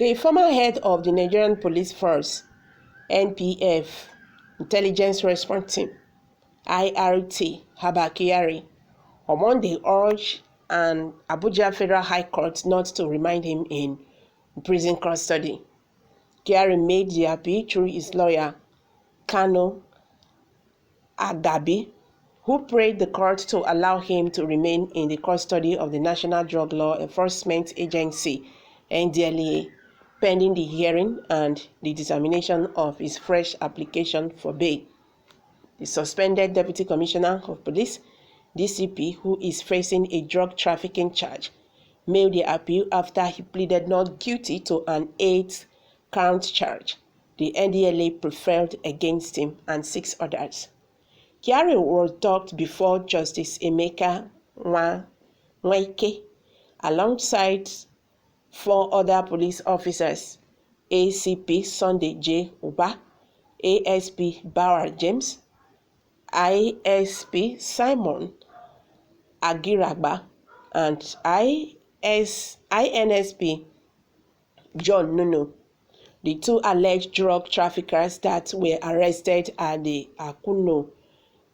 The former head of the Nigerian Police Force, NPF, Intelligence Response Team, IRT, Abba Kyari, on Monday urged an Abuja Federal High Court not to remand him in prison custody. Kyari made the appeal through his lawyer, Kano Agabi, who prayed the court to allow him to remain in the custody of the National Drug Law Enforcement Agency, NDLEA, pending the hearing and the determination of his fresh application for bail. The suspended Deputy Commissioner of Police, DCP, who is facing a drug trafficking charge, made the appeal after he pleaded not guilty to an 8-count charge the NDLEA preferred against him and 6 others. Kyari was docked before Justice Emeka Nweke alongside 4 other police officers: ACP Sunday J. Uba, ASP Bauer James, ISP Simon Agiragba, and INSP John Nuno, the 2 alleged drug traffickers that were arrested at the Akuno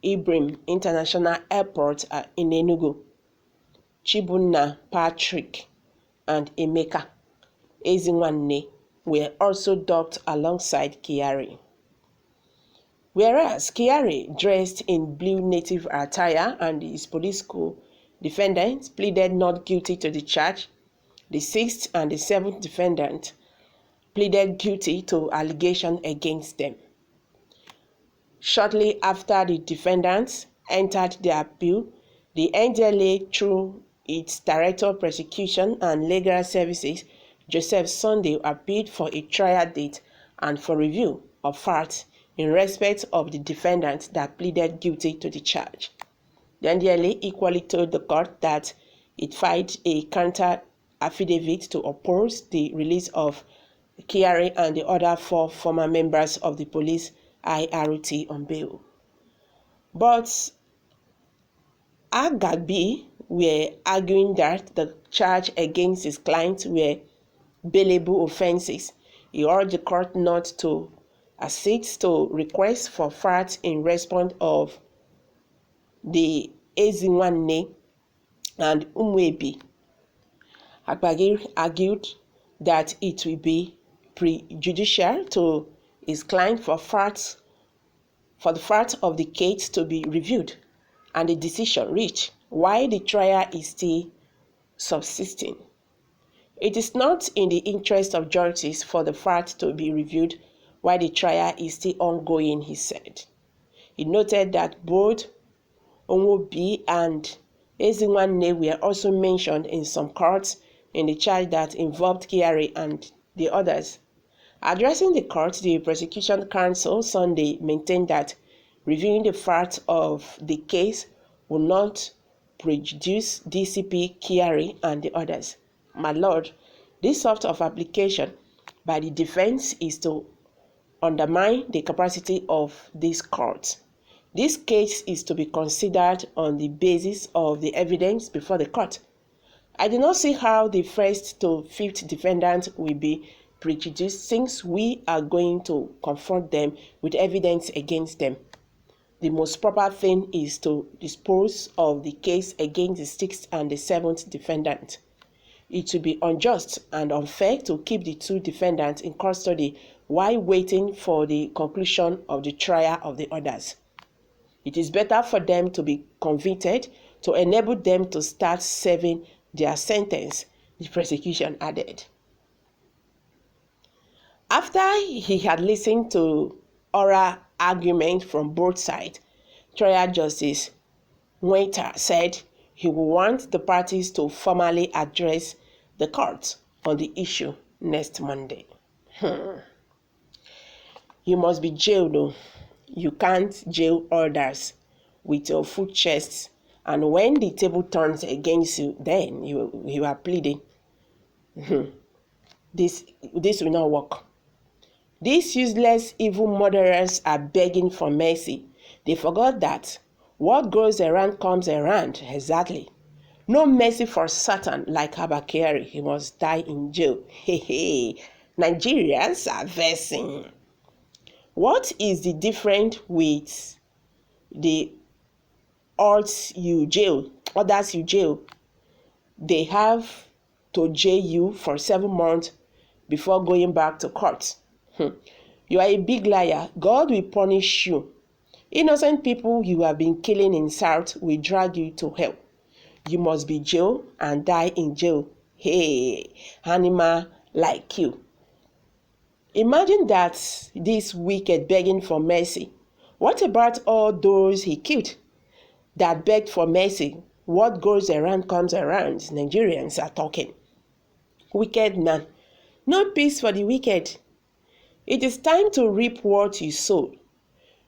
Ibrahim International Airport in Enugu. Chibunna Patrick and Emeka Ezinwanne were also docked alongside Kyari. Whereas Kyari, dressed in blue native attire, and his police co-defendants pleaded not guilty to the charge, the 6th and the 7th defendant pleaded guilty to allegations against them. Shortly after the defendants entered the appeal, the NDLEA, through its Director of Prosecution and Legal Services, Joseph Sunday, appealed for a trial date and for review of facts in respect of the defendants that pleaded guilty to the charge. The NDLEA equally told the court that it filed a counter affidavit to oppose the release of Kyari and the other 4 former members of the police IRT on bail. But Agabi were arguing that the charge against his clients were bailable offenses. He urged the court not to accede to requests for facts in response of the Ezinwanne and Umwebi. Agbagir argued that it will be prejudicial to his client for the fact of the case to be reviewed and the decision reached while the trial is still subsisting. It is not in the interest of justice for the fact to be reviewed while the trial is still ongoing, he said. He noted that both Onwobi and Ezinwanne were also mentioned in some courts in the charge that involved Kyari and the others. Addressing the court, the prosecution counsel Sunday maintained that reviewing the facts of the case will not prejudice DCP Kyari and the others. My lord, this sort of application by the defense is to undermine the capacity of this court. This case is to be considered on the basis of the evidence before the court. I do not see how the 1st to 5th defendant will be prejudiced, since we are going to confront them with evidence against them. The most proper thing is to dispose of the case against the 6th and the 7th defendant. It would be unjust and unfair to keep the 2 defendants in custody while waiting for the conclusion of the trial of the others. It is better for them to be convicted to enable them to start serving their sentence, the prosecution added. After he had listened to oral argument from both sides, trial justice Nweke said he would want the parties to formally address the court on the issue next Monday. You must be jailed though. You can't jail others with your full chest, and when the table turns against you, then you are pleading. This will not work. These useless, evil murderers are begging for mercy. They forgot that what goes around comes around. Exactly. No mercy for Satan like Abba Kyari. He must die in jail. Hey. Nigerians are versing. What is the difference with the others you jail? They have to jail you for 7 months before going back to court. You are a big liar. God will punish you. Innocent people you have been killing in South will drag you to hell. You must be jailed and die in jail. Hey, animal like you. Imagine that, this wicked begging for mercy. What about all those he killed that begged for mercy? What goes around comes around. Nigerians are talking. Wicked man. No peace for the wicked. It is time to reap what you sow.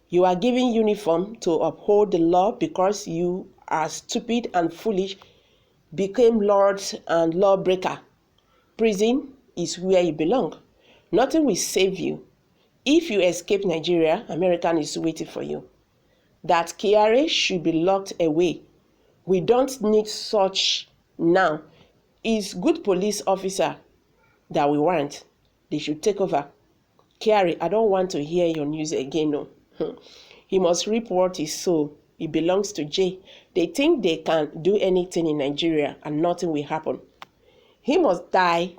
You are given uniform to uphold the law because you are stupid and foolish, became lords and lawbreaker. Prison is where you belong. Nothing will save you. If you escape Nigeria, America is waiting for you. That Kyari should be locked away. We don't need such now. It's good police officer that we want. They should take over. Kyari, I don't want to hear your news again. No. He must reap what he sow. He belongs to Jãil. They think they can do anything in Nigeria and nothing will happen. He must die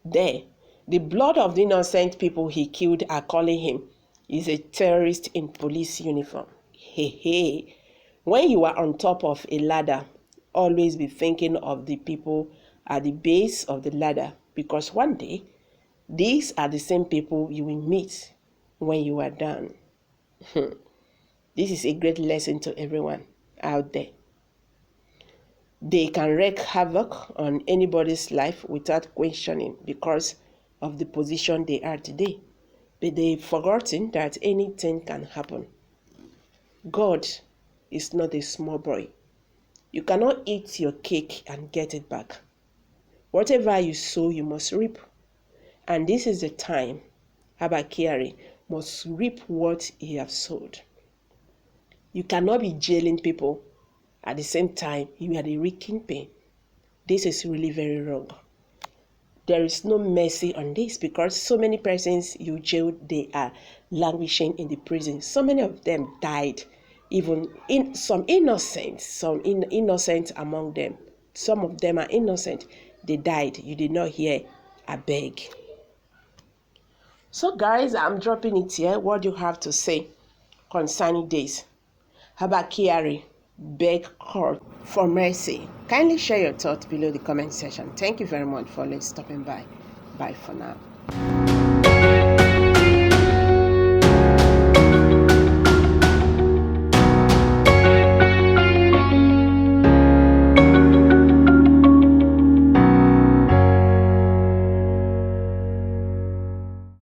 there. The blood of the innocent people he killed are calling him. He's a terrorist in police uniform. Hey. When you are on top of a ladder, always be thinking of the people at the base of the ladder, because one day, these are the same people you will meet when you are done. This is a great lesson to everyone out there. They can wreak havoc on anybody's life without questioning because of the position they are today. But they've forgotten that anything can happen. God is not a small boy. You cannot eat your cake and get it back. Whatever you sow, you must reap. And this is the time Abba Kyari must reap what he has sowed. You cannot be jailing people at the same time you are the reeking pain. This is really very wrong. There is no mercy on this because so many persons you jailed, they are languishing in the prison. So many of them died, even some innocent among them. Some of them are innocent. They died. You did not hear a beg. So guys, I'm dropping it here. What do you have to say concerning this? Abba Kyari beg court for mercy. Kindly share your thoughts below the comment section. Thank you very much for stopping by. Bye for now.